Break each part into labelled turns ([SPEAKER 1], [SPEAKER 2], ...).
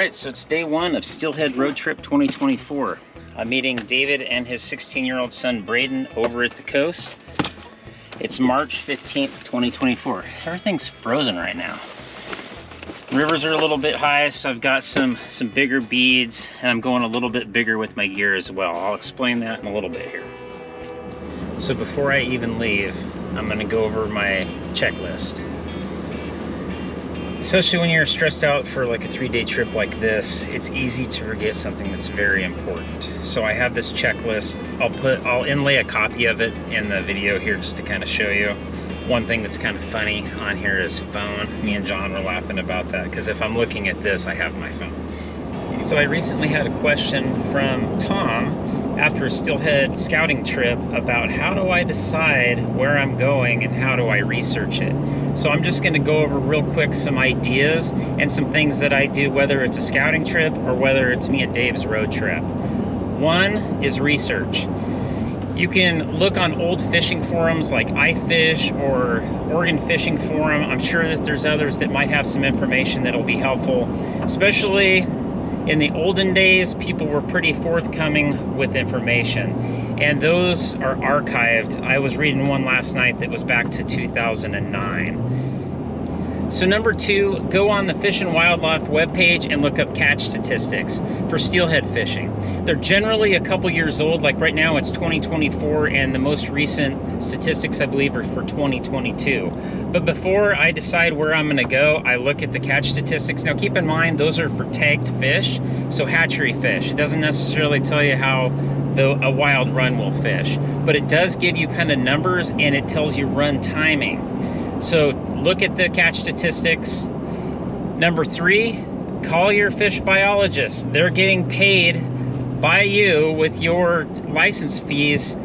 [SPEAKER 1] Alright, so it's day one of Steelhead Road Trip 2024. I'm meeting David and his 16-year-old son Braden over at the coast. It's March 15th, 2024. Everything's frozen right now. Rivers are a little bit high, so I've got some bigger beads, and I'm going a little bit bigger with my gear as well. I'll explain that in a little bit here. So before I even leave, I'm gonna go over my checklist. Especially when you're stressed out for like a 3-day trip like this, it's easy to forget something that's very important. So I have this checklist. I'll inlay a copy of it in the video here just to kind of show you. One thing that's kind of funny on here is phone. Me and John were laughing about that because if I'm looking at this, I have my phone. So I recently had a question from Tom after a steelhead scouting trip about how do I decide where I'm going and how do I research it. So I'm just going to go over real quick some ideas and some things that I do, whether it's a scouting trip or whether it's me and Dave's road trip. One is research. You can look on old fishing forums like iFish or Oregon Fishing Forum. I'm sure that there's others that might have some information that'll be helpful, especially in the olden days. People were pretty forthcoming with information, and those are archived. I was reading one last night that was back to 2009. So number two, go on the Fish and Wildlife webpage and look up catch statistics for steelhead fishing. They're generally a couple years old, like right now it's 2024, and the most recent statistics I believe are for 2022. But before I decide where I'm gonna go, I look at the catch statistics. Now keep in mind, those are for tagged fish, so hatchery fish. It doesn't necessarily tell you how a wild run will fish, but it does give you kind of numbers and it tells you run timing. So look at the catch statistics. Number three, call your fish biologist. They're getting paid by you with your license fees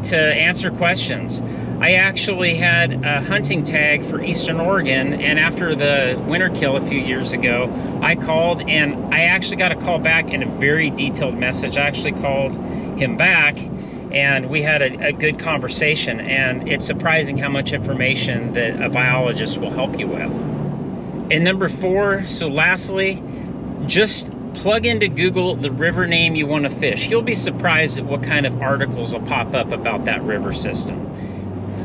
[SPEAKER 1] to answer questions. I actually had a hunting tag for Eastern Oregon, and after the winter kill a few years ago, I called and I actually got a call back in a very detailed message. I actually called him back and we had a good conversation, and it's surprising how much information that a biologist will help you with. And number four, so lastly, just plug into Google the river name you want to fish. You'll be surprised at what kind of articles will pop up about that river system.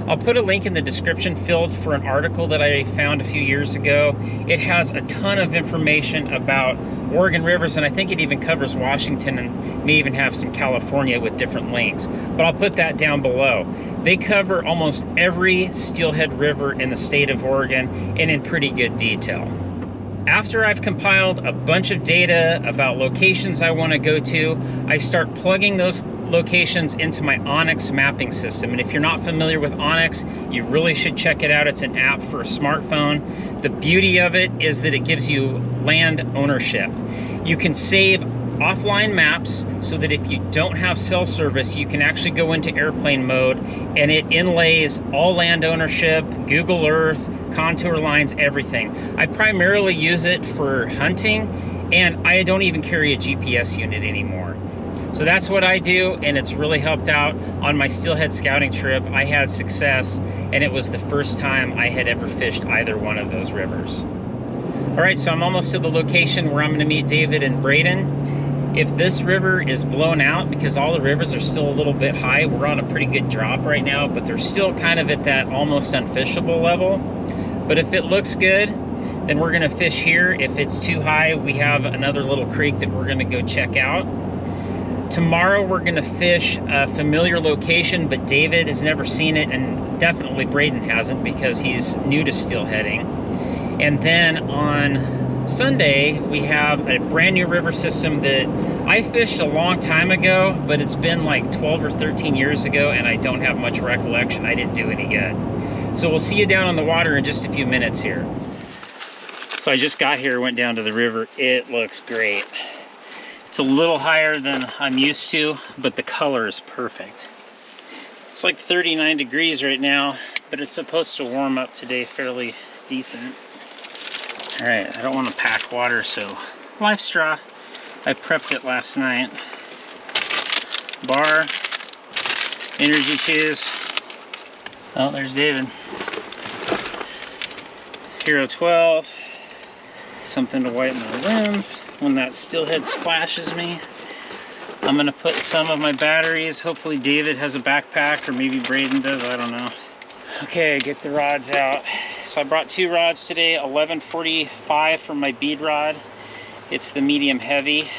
[SPEAKER 1] I'll put a link in the description field for an article that I found a few years ago. It has a ton of information about Oregon rivers, and I think it even covers Washington and may even have some California with different links. But I'll put that down below. They cover almost every steelhead river in the state of Oregon and in pretty good detail. After I've compiled a bunch of data about locations I want to go to, I start plugging those locations into my Onyx mapping system. And if you're not familiar with Onyx, you really should check it out. It's an app for a smartphone. The beauty of it is that it gives you land ownership. You can save offline maps so that if you don't have cell service, you can actually go into airplane mode and it inlays all land ownership, Google Earth, contour lines, everything. I primarily use it for hunting, and I don't even carry a GPS unit anymore. So that's what I do, and it's really helped out. On my steelhead scouting trip, I had success, and it was the first time I had ever fished either one of those rivers. All right, so I'm almost to the location where I'm gonna meet David and Braden. If this river is blown out, because all the rivers are still a little bit high, we're on a pretty good drop right now, but they're still kind of at that almost unfishable level. But if it looks good, then we're gonna fish here. If it's too high, we have another little creek that we're gonna go check out. Tomorrow we're gonna fish a familiar location, but David has never seen it, and definitely Braden hasn't because he's new to steelheading. And then on Sunday, we have a brand new river system that I fished a long time ago, but it's been like 12 or 13 years ago, and I don't have much recollection. I didn't do any good. So we'll see you down on the water in just a few minutes here. So I just got here, went down to the river. It looks great. It's a little higher than I'm used to, but the color is perfect. It's like 39 degrees right now, but it's supposed to warm up today fairly decent. All right, I don't want to pack water, so life straw. I prepped it last night. Bar, energy shoes. Oh, there's David. Hero 12. something to whiten the lens when that steelhead splashes me. I'm gonna put some of my batteries. Hopefully David has a backpack, or maybe Braden does, I don't know. Okay, get the rods out. So I brought 2 rods today, 1145 for my bead rod. It's the medium heavy,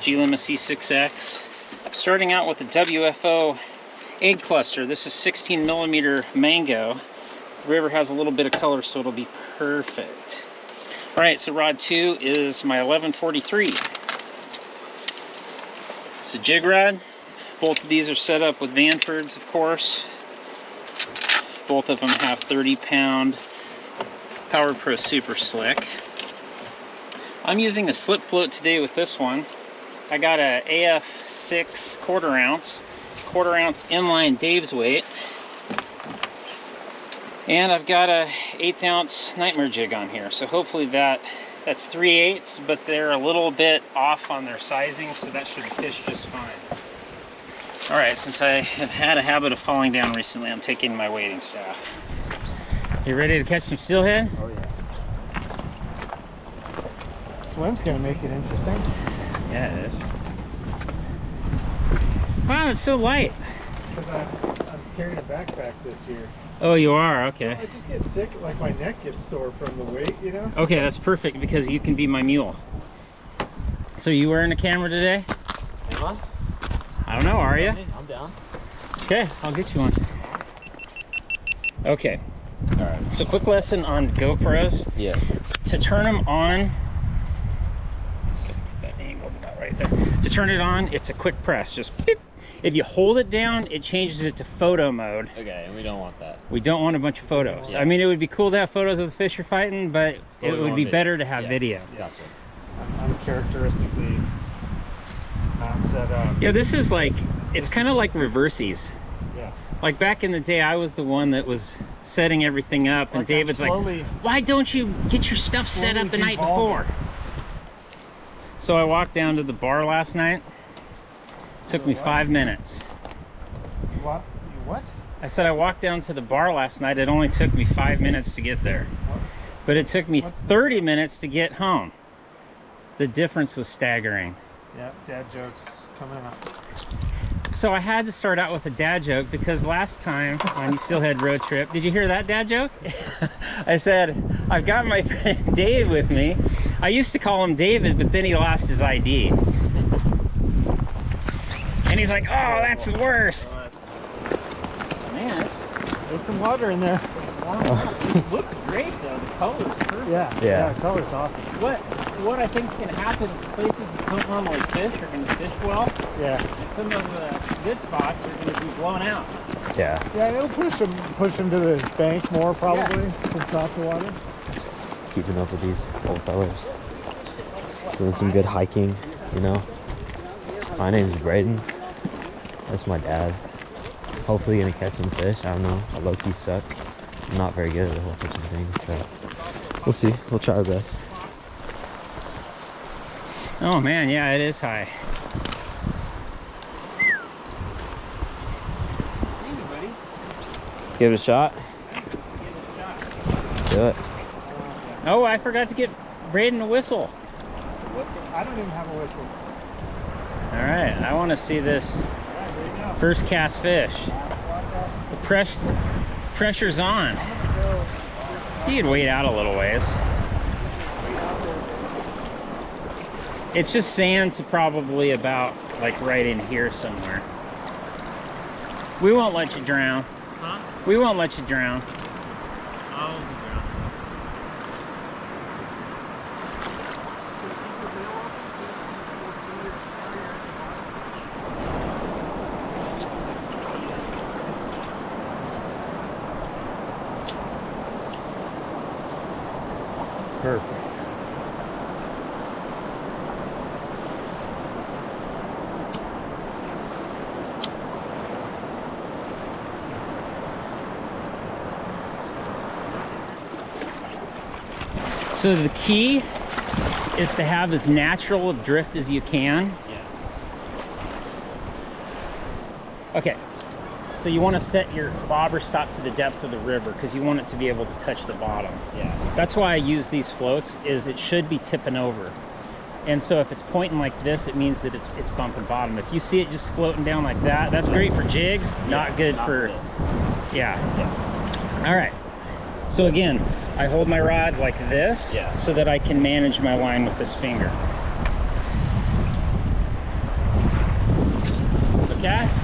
[SPEAKER 1] G-Lima C6X. Starting out with the WFO egg cluster. This is 16 millimeter mango. The river has a little bit of color, so it'll be perfect. All right, so rod 2 is my 1143. It's a jig rod. Both of these are set up with Vanfords, of course. Both of them have 30-pound Power Pro Super Slick. I'm using a slip float today with this one. I got a AF6 quarter ounce inline Dave's weight. And I've got a 1/8 ounce nightmare jig on here. So hopefully that's 3/8, but they're a little bit off on their sizing, so that should fish just fine. All right, since I have had a habit of falling down recently, I'm taking my wading staff. You ready to catch some steelhead?
[SPEAKER 2] Oh yeah. Swim's gonna make it interesting.
[SPEAKER 1] Yeah, it is. Wow, it's so light.
[SPEAKER 2] Because I'm carrying a backpack this year.
[SPEAKER 1] Oh, you are? Okay.
[SPEAKER 2] I just get sick, like my neck gets sore from the weight, you know?
[SPEAKER 1] Okay, that's perfect because you can be my mule. So you wearing a camera today?
[SPEAKER 3] Am I?
[SPEAKER 1] I don't know, are you?
[SPEAKER 3] I'm down.
[SPEAKER 1] Okay, I'll get you one. Okay. All right. So quick lesson on GoPros.
[SPEAKER 3] Yeah.
[SPEAKER 1] To turn them on, get that angled about right there. To turn it on, it's a quick press, just beep. If you hold it down, it changes it to photo mode.
[SPEAKER 3] Okay, and we don't want that.
[SPEAKER 1] We don't want a bunch of photos.
[SPEAKER 3] Yeah.
[SPEAKER 1] I mean, it would be cool to have photos of the fish you're fighting, but it would be better to have video.
[SPEAKER 3] Gotcha.
[SPEAKER 2] I'm characteristically not set up.
[SPEAKER 1] Yeah, this is like, it's kind of like reversies.
[SPEAKER 2] Yeah.
[SPEAKER 1] Like back in the day, I was the one that was setting everything up, and
[SPEAKER 2] Like
[SPEAKER 1] David's like, why don't you get your stuff set up the night before? So I walked down to the bar last night. Took me 5 minutes.
[SPEAKER 2] What? What?
[SPEAKER 1] I said I walked down to the bar last night. It only took me 5 minutes to get there. But it took me 30 minutes to get home. The difference was staggering.
[SPEAKER 2] Yeah, dad jokes coming up.
[SPEAKER 1] So I had to start out with a dad joke because last time on Steelhead Road Trip, did you hear that dad joke? I said, I've got my friend Dave with me. I used to call him David, but then he lost his ID. And he's like, oh, that's the worst. Man,
[SPEAKER 2] There's some water in there.
[SPEAKER 1] it looks great though. The color's perfect.
[SPEAKER 2] Yeah, the color's awesome.
[SPEAKER 1] What I think is going to happen is places that don't normally fish are going to fish well.
[SPEAKER 2] Yeah.
[SPEAKER 1] And some of the good spots are going to be blown out.
[SPEAKER 3] Yeah.
[SPEAKER 2] Yeah, it'll push them to the bank more probably, since not the water.
[SPEAKER 3] Keeping up with these old fellas. Doing some good hiking, you know. My name's Braden. That's my dad. Hopefully gonna catch some fish. I don't know. I low-key suck. I'm not very good at a whole bunch of things, so we'll see. We'll try our best.
[SPEAKER 1] Oh man, yeah, it is high. See anybody?
[SPEAKER 3] Give it a shot. Let's do it.
[SPEAKER 1] Oh, I forgot to get Braden a whistle.
[SPEAKER 2] I don't even have a whistle.
[SPEAKER 1] All right, I want to see this first cast fish. The pressure's on. You could wait out a little ways. It's just sand to probably about like right in here somewhere. We won't let you drown.
[SPEAKER 3] Huh?
[SPEAKER 1] We won't let you drown.
[SPEAKER 2] Perfect.
[SPEAKER 1] So the key is to have as natural a drift as you can.
[SPEAKER 3] Yeah.
[SPEAKER 1] Okay, So you want to set your bobber stop to the depth of the river because you want it to be able to touch the bottom. Yeah. That's why I use these floats, is it should be tipping over. And so if it's pointing like this, it means that it's bumping bottom. If you see it just floating down like that, that's great for jigs, not good for, yeah. All right. So again, I hold my rod like this so that I can manage my line with this finger. So cast.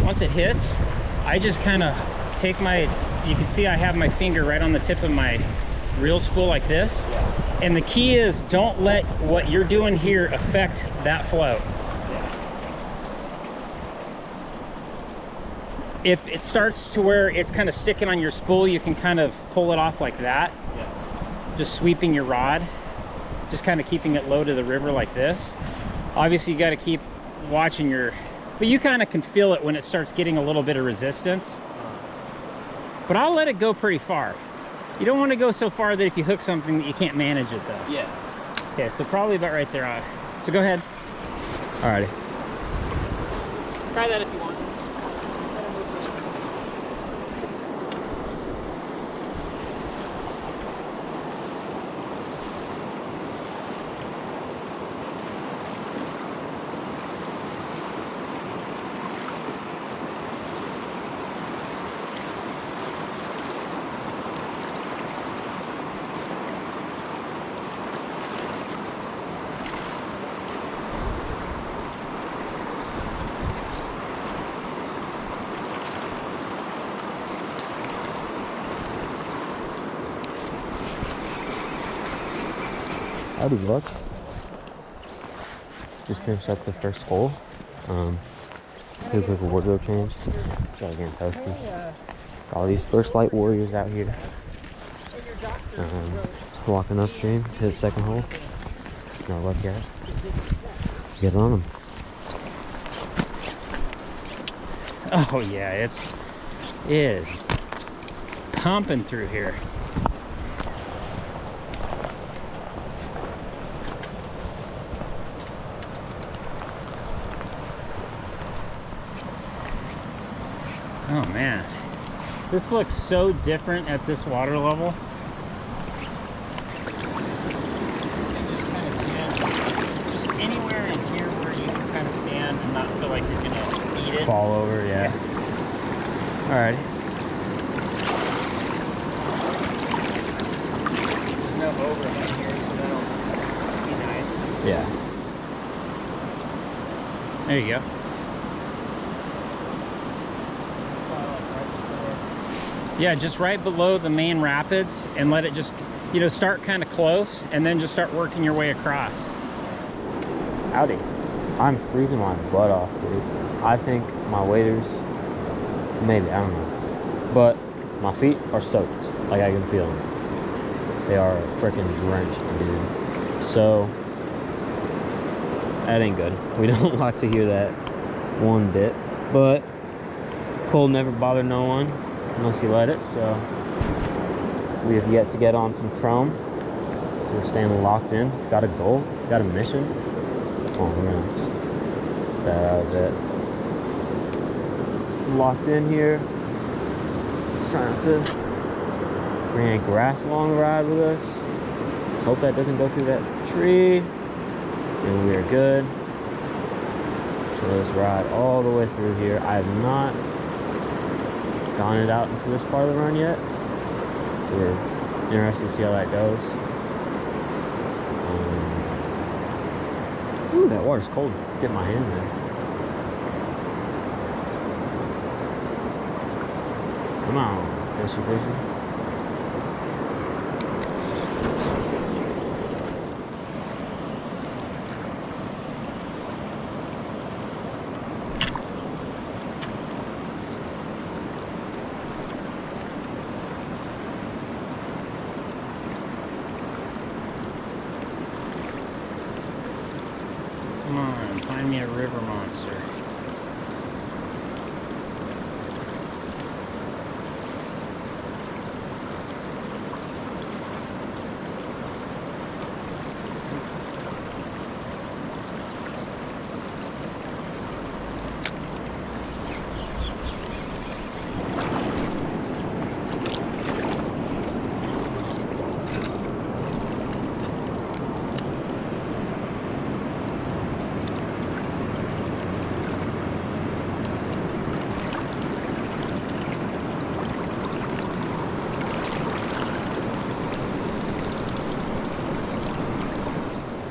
[SPEAKER 1] Once it hits, I just kind of take my, you can see I have my finger right on the tip of my reel spool like this. And the key is, don't let what you're doing here affect that float. If it starts to where it's kind of sticking on your spool, you can kind of pull it off like that. Just sweeping your rod, just kind of keeping it low to the river like this. Obviously you got to keep watching your, but you kind of can feel it when it starts getting a little bit of resistance. But I'll let it go pretty far. You don't want to go so far that if you hook something that you can't manage it though. Yeah. Okay, so probably about right there. So go ahead. Alrighty. Try that if you want.
[SPEAKER 3] Howdy, look. Just finished up the first hole. Do a quick wardrobe change. Gigantoasty. Got all these First Light warriors out here. Walking up chain to the second hole. No luck yet. Get on them.
[SPEAKER 1] Oh yeah, it is pumping through here. Oh man, this looks so different at this water level. Just anywhere in here where you can kind of stand and not feel like you're gonna eat it.
[SPEAKER 3] Fall over, yeah. Alright.
[SPEAKER 1] There's no overhang here, so that'll be nice.
[SPEAKER 3] Yeah.
[SPEAKER 1] There you go. Yeah, just right below the main rapids, and let it just, you know, start kind of close and then just start working your way across.
[SPEAKER 3] Howdy. I'm freezing my butt off, dude. I think my waders, maybe, I don't know. But my feet are soaked. Like, I can feel them. They are freaking drenched, dude. So, that ain't good. We don't like to hear that one bit. But cold never bothered no one. Unless you let it, so we have yet to get on some chrome, so we're staying locked in. Got a goal, got a mission. Oh, we're gonna get that out of it. Locked in here, just trying not to bring any grass along the ride with us. Let's hope that doesn't go through that tree, and we are good. So let's ride all the way through here. I have not gone it out into this part of the run yet. So we're interested to see how that goes. Ooh, that water's cold. Get my hand there. Come on, fishy.
[SPEAKER 1] Come on, find me a river monster.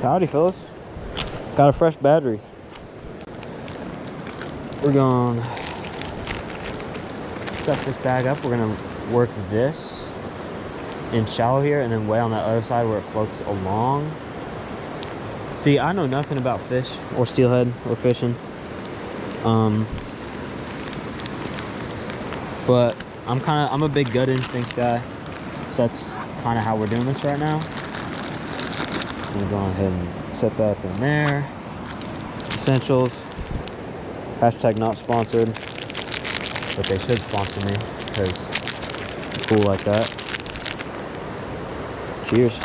[SPEAKER 3] Howdy, fellas. Got a fresh battery. We're going to stuff this bag up. We're going to work this in shallow here and then way on that other side where it floats along. See, I know nothing about fish or steelhead or fishing. But I'm a big gut instinct guy. So that's kind of how we're doing this right now. I'm gonna go ahead and set that up in there. Essentials. Hashtag not sponsored. But they should sponsor me because it's cool like that. Cheers.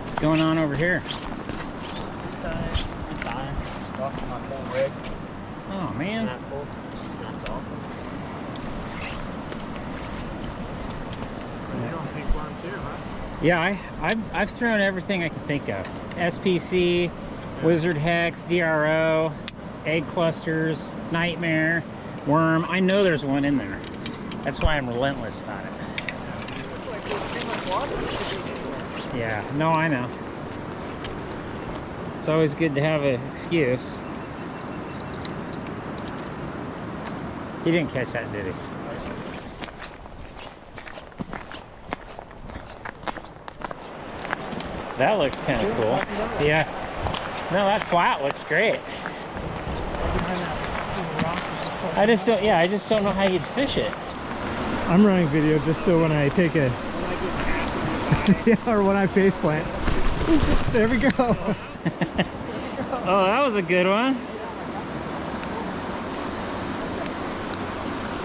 [SPEAKER 1] What's going on over here?
[SPEAKER 3] Time. Lost my full rig.
[SPEAKER 1] Oh man.
[SPEAKER 3] Just snapped off.
[SPEAKER 2] You don't think worm too, huh?
[SPEAKER 1] Yeah, I've thrown everything I can think of. SPC, Wizard Hex, DRO, egg clusters, nightmare, worm. I know there's one in there. That's why I'm relentless about it.
[SPEAKER 2] It's like there's too much water. It should be anywhere.
[SPEAKER 1] Yeah, no, I know. It's always good to have an excuse. He didn't catch that, did he? That looks kind of cool. Yeah. No, that flat looks great. I just don't, yeah, I just don't know how you'd fish it.
[SPEAKER 2] I'm running video just so when I take a yeah, or when I face plant. There we go.
[SPEAKER 1] Oh, that was a good one.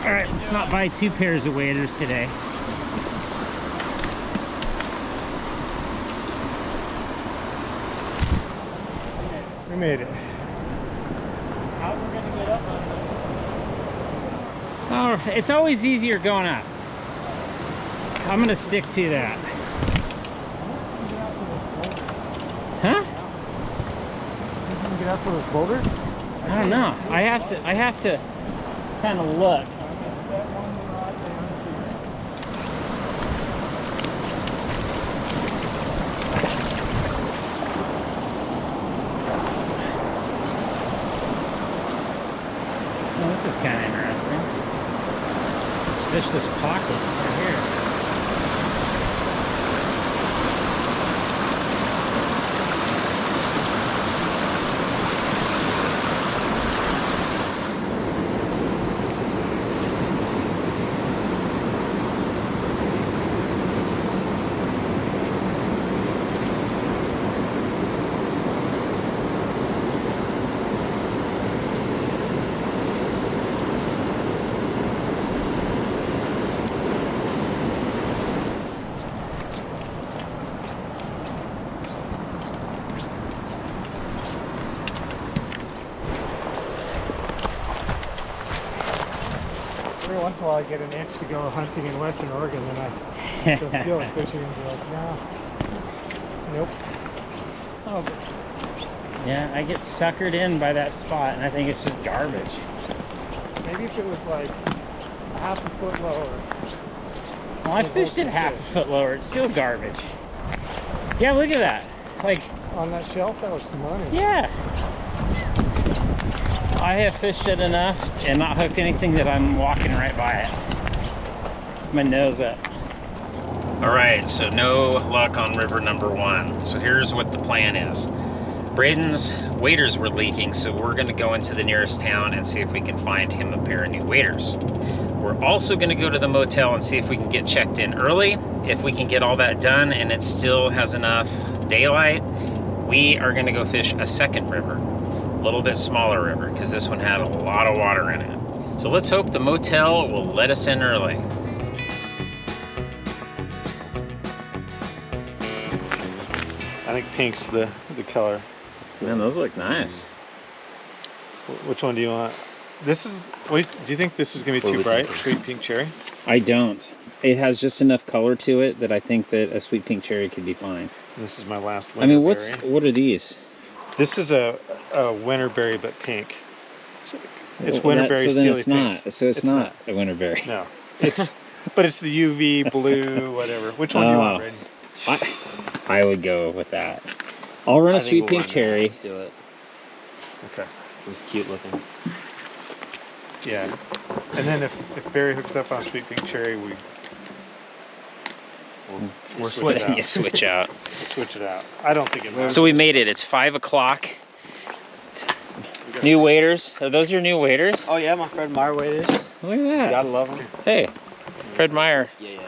[SPEAKER 1] All right, let's not buy 2 pairs of waders today.
[SPEAKER 2] We made it.
[SPEAKER 1] How are we gonna get up on this? Oh, it's always easier going up. I'm gonna stick to that. Huh?
[SPEAKER 2] You can get up to those boulders?
[SPEAKER 1] I don't know. I have to kind of look. Oh, this is kind of interesting. Let's fish this pocket right here.
[SPEAKER 2] Every once in a while I get an itch to go hunting in Western Oregon, and I go still fishing and be like, no. Nope.
[SPEAKER 1] Oh, yeah, I get suckered in by that spot, and I think it's just garbage.
[SPEAKER 2] Maybe if it was like a half a foot lower.
[SPEAKER 1] Well, I fished it half a foot lower. It's still garbage. Yeah, look at that. Like,
[SPEAKER 2] On that shelf, that looks money.
[SPEAKER 1] yeah. I have fished it enough and not hooked anything that I'm walking right by it. My nose up. All right, so no luck on river number 1. So here's what the plan is. Braden's waders were leaking, so we're gonna go into the nearest town and see if we can find him a pair of new waders. We're also gonna go to the motel and see if we can get checked in early. If we can get all that done and it still has enough daylight, we are gonna go fish a second river. A little bit smaller river, because this one had a lot of water in it. So let's hope the motel will let us in early.
[SPEAKER 2] I think pink's the color.
[SPEAKER 1] Man, those look nice.
[SPEAKER 2] Which one do you want? This is, do you think this is going to be too bright? Sweet pink cherry?
[SPEAKER 1] I don't. It has just enough color to it that I think that a sweet pink cherry could be fine.
[SPEAKER 2] This is my last winter
[SPEAKER 1] I mean,
[SPEAKER 2] berry.
[SPEAKER 1] what are these?
[SPEAKER 2] This is a winter berry, but pink. It's
[SPEAKER 1] Well,
[SPEAKER 2] winter berry
[SPEAKER 1] so then
[SPEAKER 2] steely
[SPEAKER 1] it's
[SPEAKER 2] pink.
[SPEAKER 1] not. So it's not a winter berry.
[SPEAKER 2] No, it's but it's the UV blue, whatever. Which one do you want, Braden?
[SPEAKER 1] I would go with that. I'll run a sweet pink cherry.
[SPEAKER 3] Let's do it.
[SPEAKER 2] Okay.
[SPEAKER 3] It's cute looking.
[SPEAKER 2] Yeah. And then if Barry hooks up on sweet pink cherry, we're switch it out.
[SPEAKER 1] You switch out.
[SPEAKER 2] Switch it out. I don't think it matters.
[SPEAKER 1] So we made it. It's 5 o'clock. New waders. Are those your new waders?
[SPEAKER 3] Oh yeah, my Fred Meyer waders.
[SPEAKER 1] Look at that.
[SPEAKER 3] Gotta love them.
[SPEAKER 1] Hey, Fred Meyer.
[SPEAKER 3] Yeah.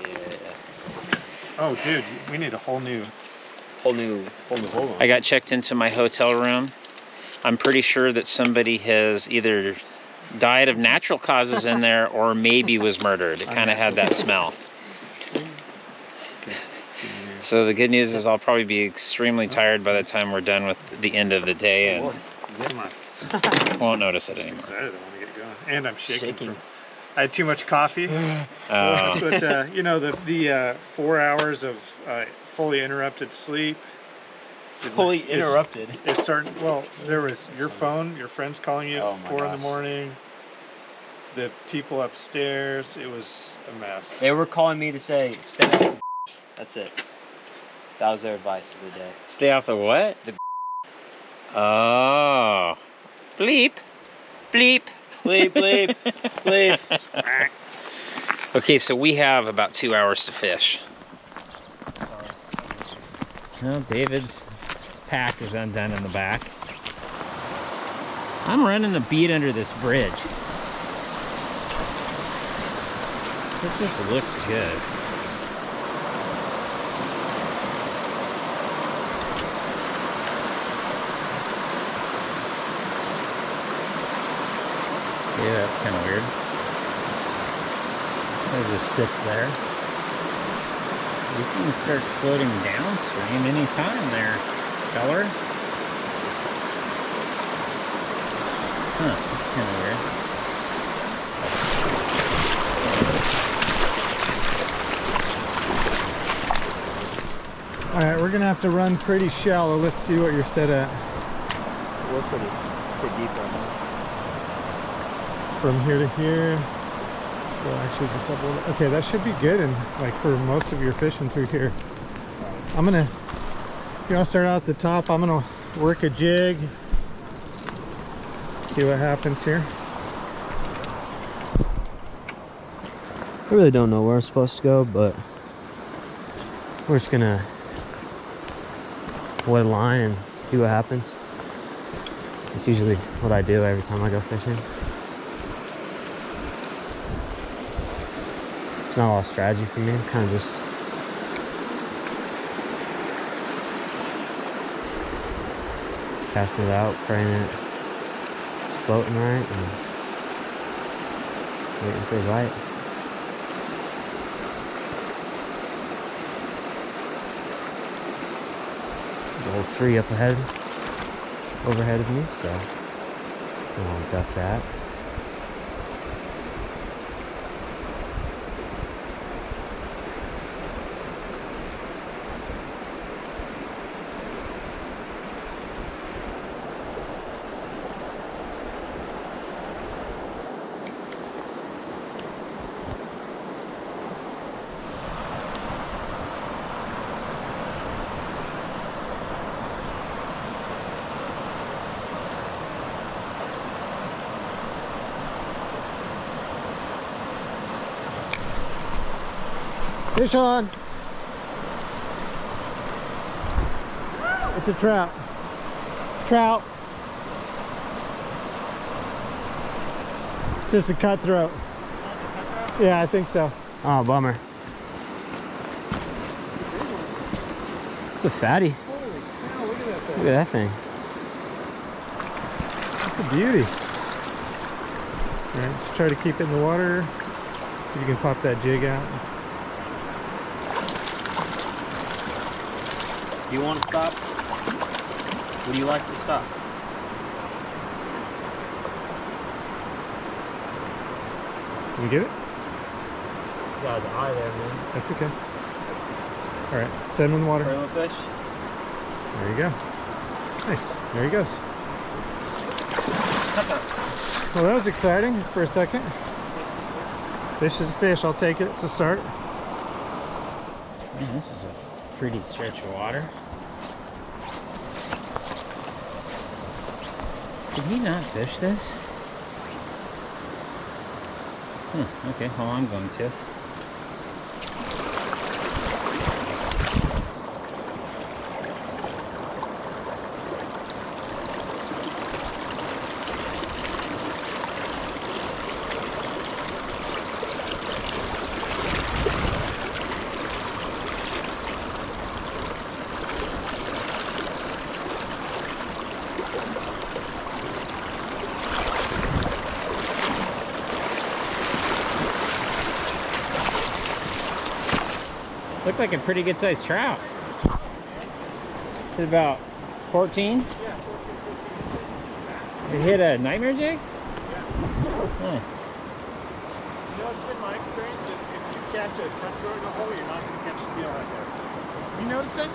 [SPEAKER 2] Oh, dude, we need a whole new
[SPEAKER 3] Hold on.
[SPEAKER 1] I got checked into my hotel room. I'm pretty sure that somebody has either died of natural causes in there or maybe was murdered. It kind of had that smell. So the good news is I'll probably be extremely tired by the time we're done with the end of the day and
[SPEAKER 2] Come on.
[SPEAKER 1] won't notice it
[SPEAKER 2] I'm
[SPEAKER 1] anymore.
[SPEAKER 2] excited. I want to get going. And I'm shaking. I had too much coffee.
[SPEAKER 1] Oh.
[SPEAKER 2] But you know, the 4 hours of fully interrupted sleep.
[SPEAKER 3] Fully interrupted.
[SPEAKER 2] It's starting. Well, there was your phone, your friends calling you at 4 in the morning. The people upstairs. It was a mess.
[SPEAKER 3] They were calling me to say, stay off the That's it. That was their advice of the day.
[SPEAKER 1] Stay off the what?
[SPEAKER 3] The
[SPEAKER 1] Oh. Bleep. Bleep.
[SPEAKER 3] Bleep, bleep, bleep.
[SPEAKER 1] Okay, so we have about 2 hours to fish. Well, David's pack is undone in the back. I'm running the bead under this bridge. It just looks good. Yeah, that's kind of weird. It just sits there. You can start floating downstream anytime there, feller. Huh, that's kind of
[SPEAKER 2] All right, we're gonna have to run pretty shallow. Let's see what you're set at.
[SPEAKER 3] We're pretty deep right now.
[SPEAKER 2] From here to here. So actually just up a little. Okay, that should be good, and like for most of your fishing through here. I'm gonna, I'll start out at the top. I'm gonna work a jig. See what happens here.
[SPEAKER 3] I really don't know where I'm supposed to go, but we're just gonna wet a line and see what happens. It's usually what I do every time I go fishing. It's not a lot of strategy for me. I'm kind of just casting it out, praying it's floating right, and waiting for the bite. The old tree up ahead, overhead of me, so I'll duck that.
[SPEAKER 2] Fish on. It's a trout. Trout. Just a cutthroat. Yeah, I think so.
[SPEAKER 3] Oh, bummer. It's a fatty.
[SPEAKER 2] Holy cow, look at that thing.
[SPEAKER 3] Look at that thing.
[SPEAKER 2] It's a beauty. Alright, just try to keep it in the water. See if you can pop that jig out.
[SPEAKER 3] Do you want to stop? Would you like to stop?
[SPEAKER 2] You get it?
[SPEAKER 3] Got his eye there, man.
[SPEAKER 2] That's okay. Alright, set him in the water.
[SPEAKER 3] Rainbow fish?
[SPEAKER 2] There you go. Nice. There he goes. Well, that was exciting for a second. Fish is a fish. I'll take it to start.
[SPEAKER 1] Man, this is a pretty stretch of water. Did he not fish this? Okay, well, I'm going to. Looked like a pretty good sized trout. Is it about 14?
[SPEAKER 2] Yeah, 14, 15.
[SPEAKER 1] It hit a nightmare jig?
[SPEAKER 2] Yeah.
[SPEAKER 1] Nice.
[SPEAKER 2] You know, it's been my experience that if you catch a cutthroat in a hole, you're not going to catch steelhead there. You notice it?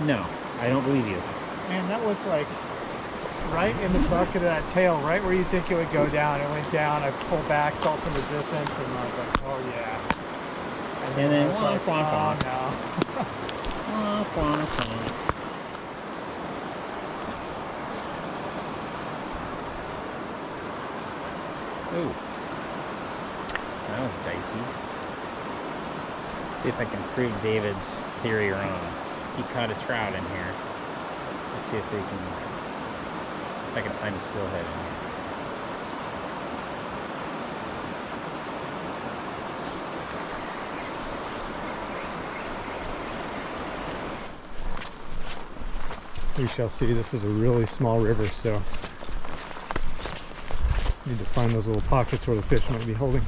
[SPEAKER 1] No, I don't believe you.
[SPEAKER 2] Man, that was like right in the bucket of that tail, right where you think it would go down. It went down, I pulled back, felt some resistance, and I was like, oh yeah.
[SPEAKER 1] And then,
[SPEAKER 2] I was like, oh no.
[SPEAKER 1] Ooh, that was dicey. See if I can prove David's theory wrong. He caught a trout in here. Let's see if I can find a steelhead in here.
[SPEAKER 2] We shall see. This is a really small river, so need to find those little pockets where the fish might be holding.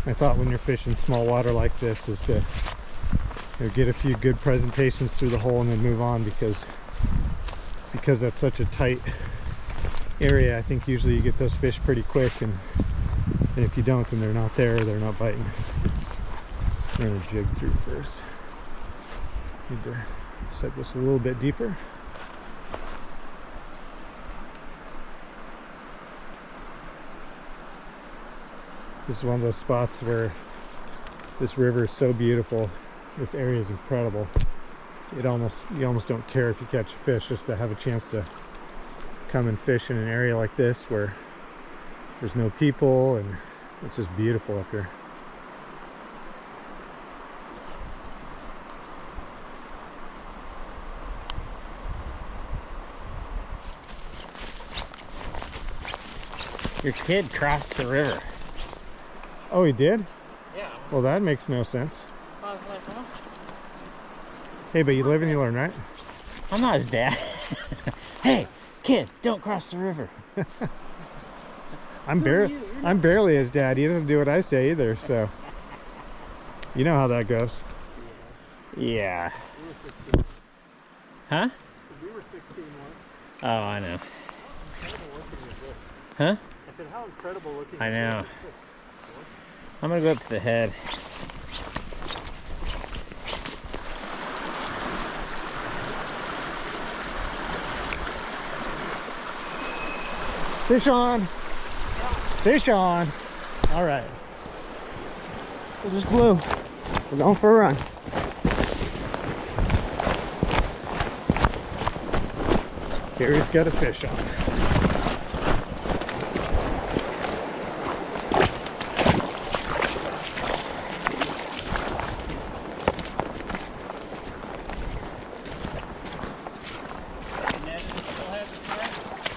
[SPEAKER 2] I thought when you're fishing small water like this is to get a few good presentations through the hole and then move on, because that's such a tight area. I think usually you get those fish pretty quick, and if you don't, then they're not there, they're not biting. I'm going to jig through first. Need to set this a little bit deeper. This is one of those spots where this river is so beautiful. This area is incredible. You almost don't care if you catch a fish, just to have a chance to come and fish in an area like this where there's no people, and it's just beautiful up here.
[SPEAKER 1] Your kid crossed the river.
[SPEAKER 2] Oh, he did?
[SPEAKER 1] Yeah.
[SPEAKER 2] Well, that makes no sense.
[SPEAKER 1] I was like, well,
[SPEAKER 2] Hey, but you live and you learn, right?
[SPEAKER 1] I'm not his dad. Hey, kid, don't cross the river.
[SPEAKER 2] I'm barely his dad. He doesn't do what I say either, so you know how that goes.
[SPEAKER 1] Yeah.
[SPEAKER 2] We were 16.
[SPEAKER 1] Huh?
[SPEAKER 2] We were 16 once.
[SPEAKER 1] Oh, I know.
[SPEAKER 2] Incredible looking is this.
[SPEAKER 1] Huh?
[SPEAKER 2] I said, how incredible looking
[SPEAKER 1] I
[SPEAKER 2] is
[SPEAKER 1] know.
[SPEAKER 2] this?
[SPEAKER 1] I'm gonna go up to the head.
[SPEAKER 2] Fish on! Fish on! All right.
[SPEAKER 3] It just blew. We're going for a run.
[SPEAKER 2] Gary's got a fish on.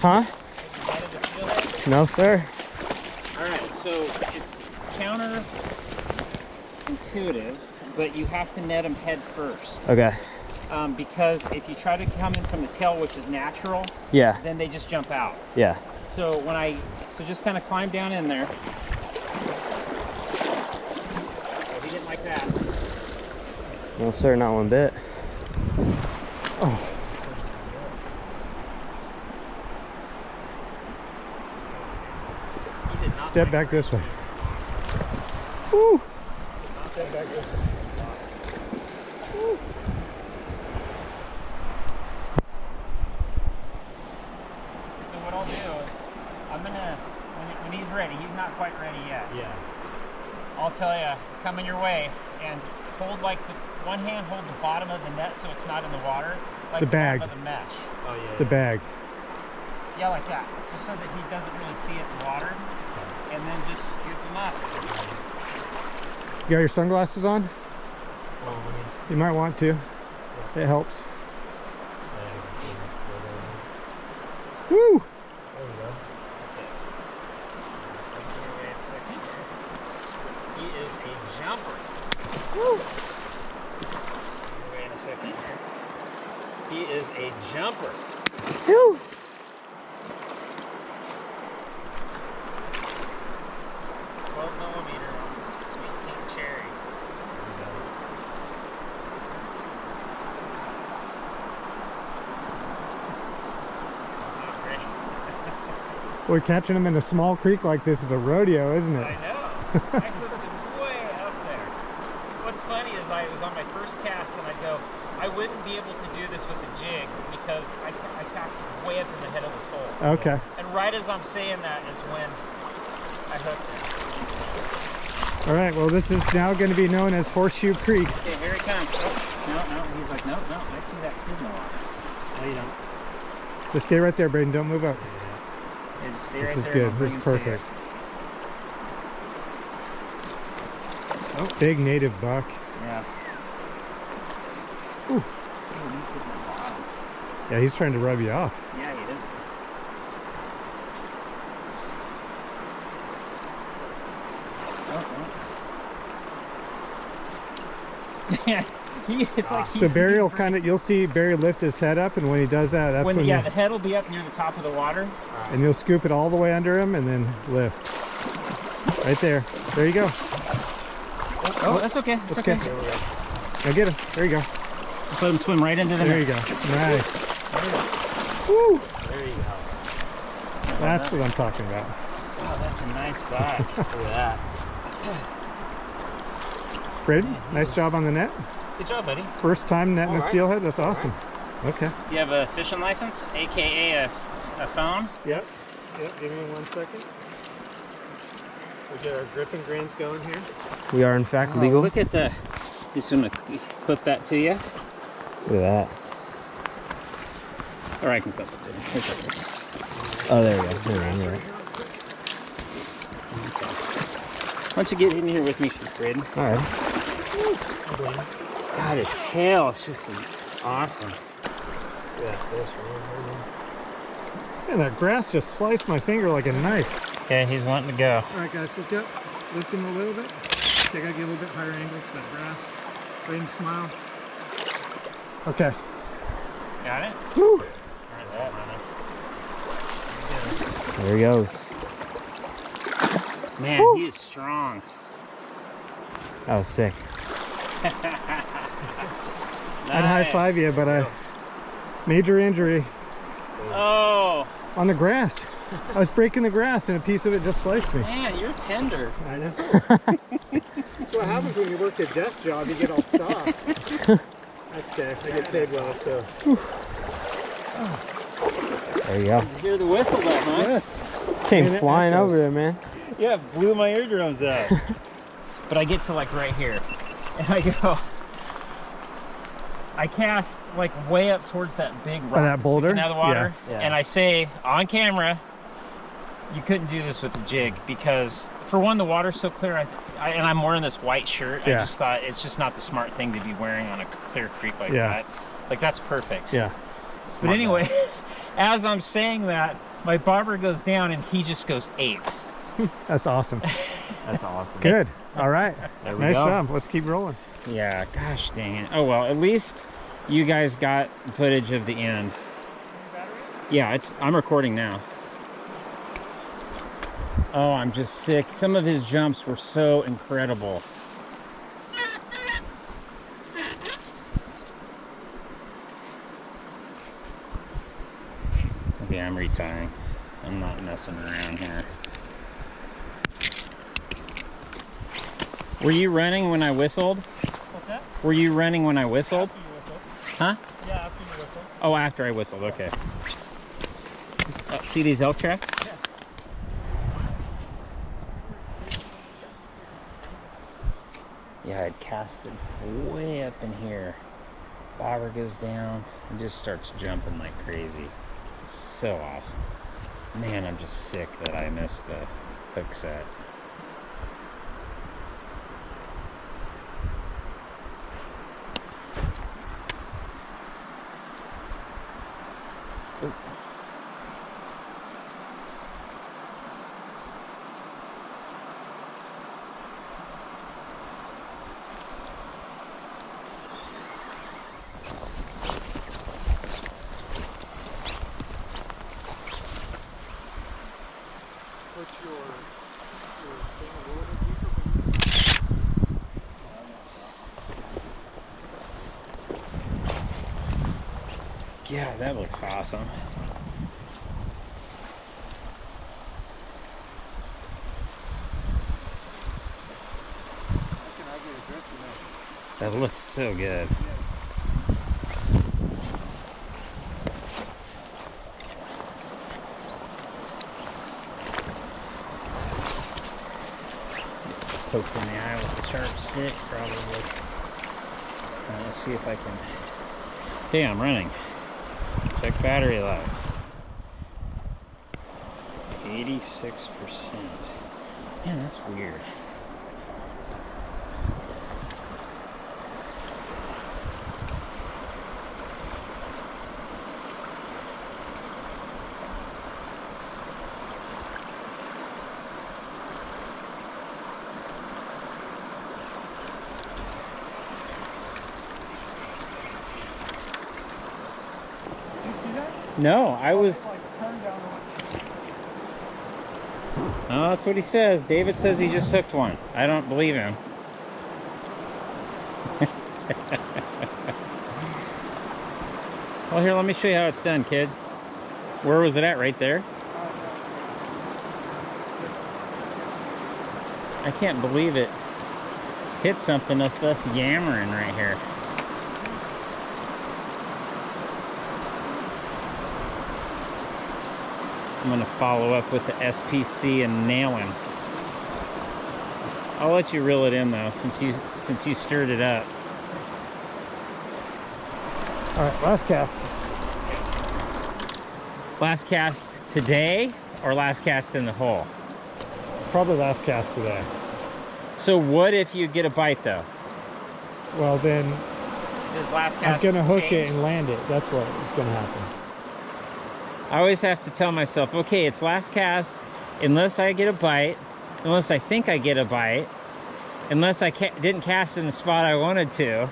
[SPEAKER 3] Huh? No, sir.
[SPEAKER 1] Alright, so it's counterintuitive, but you have to net them head first.
[SPEAKER 3] Okay.
[SPEAKER 1] Because if you try to come in from the tail, which is natural,
[SPEAKER 3] Yeah.
[SPEAKER 1] then they just jump out.
[SPEAKER 3] Yeah.
[SPEAKER 1] So so just kind of climb down in there. Oh, he didn't like that.
[SPEAKER 3] No, sir, not one bit.
[SPEAKER 2] Oh. Step back this way. Woo! Step back this way. Woo.
[SPEAKER 1] So what I'll do is, I'm gonna, when he's ready, he's not I'll tell you, coming your way, and hold like one hand, hold the bottom of the net so it's not in the water, like
[SPEAKER 2] the bag,
[SPEAKER 1] bottom of the mesh.
[SPEAKER 4] Oh yeah.
[SPEAKER 2] the bag.
[SPEAKER 1] Yeah, like that, just so that he doesn't really see it in the water, and then just scoop him up.
[SPEAKER 2] You got your sunglasses on?
[SPEAKER 4] Well,
[SPEAKER 2] You might want to. It helps. Woo!
[SPEAKER 4] there we go.
[SPEAKER 1] Wait a second. He is a jumper.
[SPEAKER 2] Woo!
[SPEAKER 1] Wait a second. He is a jumper.
[SPEAKER 2] Woo!
[SPEAKER 1] 12mm on sweet pink cherry.
[SPEAKER 2] Boy, catching them in a small creek like this is a rodeo, isn't it?
[SPEAKER 1] I know. I put it way up there. What's funny is I was on my first cast and I'd go, I wouldn't be able to do this with a jig because I cast way up in the head of this hole.
[SPEAKER 2] Okay.
[SPEAKER 1] And right as I'm saying that is when I hooked it.
[SPEAKER 2] All right, well, this is now going to be known as Horseshoe Creek.
[SPEAKER 1] Okay, here he comes. Oh, no. He's like, no, I see that kid in the water.
[SPEAKER 4] No, you don't.
[SPEAKER 2] Just stay right there, Braden. Don't move up.
[SPEAKER 1] Yeah, just stay
[SPEAKER 2] This
[SPEAKER 1] right
[SPEAKER 2] is
[SPEAKER 1] there
[SPEAKER 2] good.
[SPEAKER 1] and I'll
[SPEAKER 2] This
[SPEAKER 1] bring
[SPEAKER 2] is
[SPEAKER 1] him to you.
[SPEAKER 2] perfect. Oh, big native buck.
[SPEAKER 1] Yeah.
[SPEAKER 2] Ooh.
[SPEAKER 1] Oh, he's sitting at the bottom.
[SPEAKER 2] Yeah, he's trying to rub you off.
[SPEAKER 1] Yeah, he is. Yeah, it's like
[SPEAKER 2] So Barry will kind of, you'll see Barry lift his head up, and when he does that, that's when
[SPEAKER 1] yeah,
[SPEAKER 2] you,
[SPEAKER 1] the head will be up near the top of the water.
[SPEAKER 2] and you'll scoop it all the way under him and then lift. Right there. There you go.
[SPEAKER 1] Oh, that's okay. That's okay.
[SPEAKER 2] Now get him. There you go.
[SPEAKER 1] Just let him swim right into the
[SPEAKER 2] There
[SPEAKER 1] net.
[SPEAKER 2] you go. Nice. Woo!
[SPEAKER 4] There you go.
[SPEAKER 2] That's what I'm talking about.
[SPEAKER 1] Wow, that's a nice buck.
[SPEAKER 4] Look at that.
[SPEAKER 2] Braden, nice job on the net.
[SPEAKER 1] Good job, buddy.
[SPEAKER 2] First time netting a
[SPEAKER 4] All right.
[SPEAKER 2] steelhead. That's awesome. Okay.
[SPEAKER 1] Do you have a fishing license, aka a phone?
[SPEAKER 2] Yep. Yep. Give me 1 second. We get our gripping grains going here.
[SPEAKER 3] We are in fact
[SPEAKER 1] Oh,
[SPEAKER 3] legal.
[SPEAKER 1] look at the. Just gonna clip that to you.
[SPEAKER 3] Look at that.
[SPEAKER 1] Or I can clip it to you. It's okay.
[SPEAKER 3] Oh, there we go. There we go.
[SPEAKER 1] Why don't you get in here with me, Braden?
[SPEAKER 3] All right.
[SPEAKER 1] God, his tail is just awesome.
[SPEAKER 4] Yeah, fish, man.
[SPEAKER 2] And that grass just sliced my finger like a knife.
[SPEAKER 1] Okay, he's wanting to go.
[SPEAKER 2] All right, guys, look up. Lift him a little bit. Okay, I gotta get a little bit higher angle because that grass. Braden, smile. Okay.
[SPEAKER 1] Got it?
[SPEAKER 2] Woo!
[SPEAKER 3] There he goes.
[SPEAKER 1] Man,
[SPEAKER 2] Woo.
[SPEAKER 1] he is strong.
[SPEAKER 3] That was sick.
[SPEAKER 2] I'd high five you, but I major injury
[SPEAKER 1] Oh,
[SPEAKER 2] on the grass. I was breaking the grass and a piece of it just sliced me.
[SPEAKER 1] man, you're tender.
[SPEAKER 2] I know. That's what happens when you work a desk job, you get all soft. That's okay, I get paid well, so.
[SPEAKER 3] There you go.
[SPEAKER 1] You hear the whistle though, huh?
[SPEAKER 2] Yes.
[SPEAKER 3] Came
[SPEAKER 2] And it
[SPEAKER 3] flying
[SPEAKER 2] echoes.
[SPEAKER 3] over there, man.
[SPEAKER 1] Yeah, it blew my eardrums out. But I get to like right here, and I go. I cast like way up towards that big rock
[SPEAKER 2] that
[SPEAKER 1] that's
[SPEAKER 2] boulder?
[SPEAKER 1] sticking out of the water,
[SPEAKER 3] Yeah.
[SPEAKER 1] and I say on camera, you couldn't do this with the jig because for one, the water's so clear. And I'm wearing this white shirt.
[SPEAKER 2] Yeah.
[SPEAKER 1] I just thought it's just not the smart thing to be wearing on a clear creek like
[SPEAKER 2] Yeah.
[SPEAKER 1] that. Like that's perfect.
[SPEAKER 2] Yeah.
[SPEAKER 1] But anyway, as I'm saying that, my bobber goes down and he just goes ape.
[SPEAKER 2] That's awesome.
[SPEAKER 3] That's awesome.
[SPEAKER 2] Good. All right.
[SPEAKER 3] There we
[SPEAKER 2] Nice
[SPEAKER 3] go.
[SPEAKER 2] job. Let's keep rolling.
[SPEAKER 1] Yeah, gosh dang it. Oh well, at least you guys got footage of the end. Yeah, I'm recording now. Oh, I'm just sick. Some of his jumps were so incredible. Okay, I'm retying. I'm not messing around here. Were you running when I whistled?
[SPEAKER 2] What's that?
[SPEAKER 1] Were you running when I whistled?
[SPEAKER 2] After you whistle.
[SPEAKER 1] Huh?
[SPEAKER 2] Yeah, after you whistle.
[SPEAKER 1] Oh, after I whistled, okay. See these elk tracks?
[SPEAKER 2] Yeah.
[SPEAKER 1] Yeah, I'd casted way up in here. Bobber goes down and just starts jumping like crazy. This is so awesome. Man, I'm just sick that I missed the hook set. Ooh.
[SPEAKER 2] Put your thing a little bit deeper.
[SPEAKER 1] Yeah, that looks awesome. That looks so good. Poked in the eye with the sharp stick, probably. Let's see if I can. Okay, I'm running. Check battery life. 86%. Man, that's weird. No, I was. Oh, that's what he says. David says he just hooked one. I don't believe him. Well, here, let me show you how it's done, kid. Where was it at? Right there? I can't believe it hit something that's us yammering right here. I'm gonna follow up with the SPC and nail him. I'll let you reel it in though, since you stirred it up.
[SPEAKER 2] All right, last cast.
[SPEAKER 1] Last cast today or last cast in the hole?
[SPEAKER 2] Probably last cast today.
[SPEAKER 1] So what if you get a bite though?
[SPEAKER 2] Well then,
[SPEAKER 1] Does last cast
[SPEAKER 2] I'm gonna hook
[SPEAKER 1] change?
[SPEAKER 2] it and land it. That's what is gonna happen.
[SPEAKER 1] I always have to tell myself, okay, it's last cast, unless I get a bite, unless I think I get a bite, unless I didn't cast in the spot I wanted to.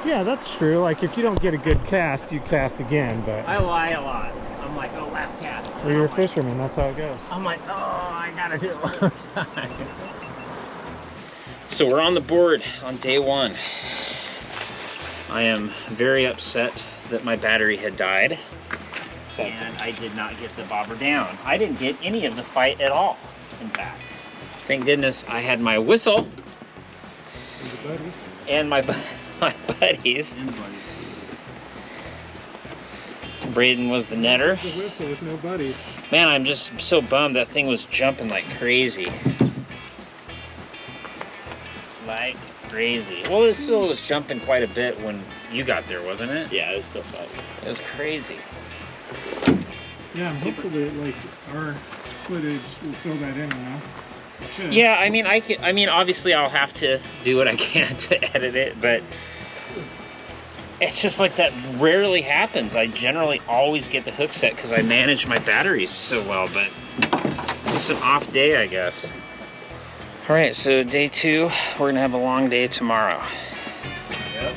[SPEAKER 2] Yeah, that's true. Like if you don't get a good cast, you cast again. But
[SPEAKER 1] I lie a lot. I'm like, oh, last cast.
[SPEAKER 2] well, you're a fisherman. That's how it goes.
[SPEAKER 1] I'm like, oh, I gotta do it one more time. So we're on the board on day one. I am very upset that my battery had died. And I did not get the bobber down. I didn't get any of the fight at all, in fact. Thank goodness I had my whistle and my buddies. Braden was the netter.
[SPEAKER 2] The whistle with no buddies.
[SPEAKER 1] Man, I'm just so bummed. That thing was jumping like crazy. Like crazy. Well, it still was jumping quite a bit when you got there, wasn't it?
[SPEAKER 4] Yeah, it was still fun.
[SPEAKER 1] It was crazy.
[SPEAKER 2] Yeah, I'm hopeful that like our footage will fill that in enough. Should.
[SPEAKER 1] Yeah, I mean, obviously I'll have to do what I can to edit it, but it's just like that rarely happens. I generally always get the hook set because I manage my batteries so well, but it's an off day, I guess. All right, so day two, we're gonna have a long day tomorrow.
[SPEAKER 4] Yep.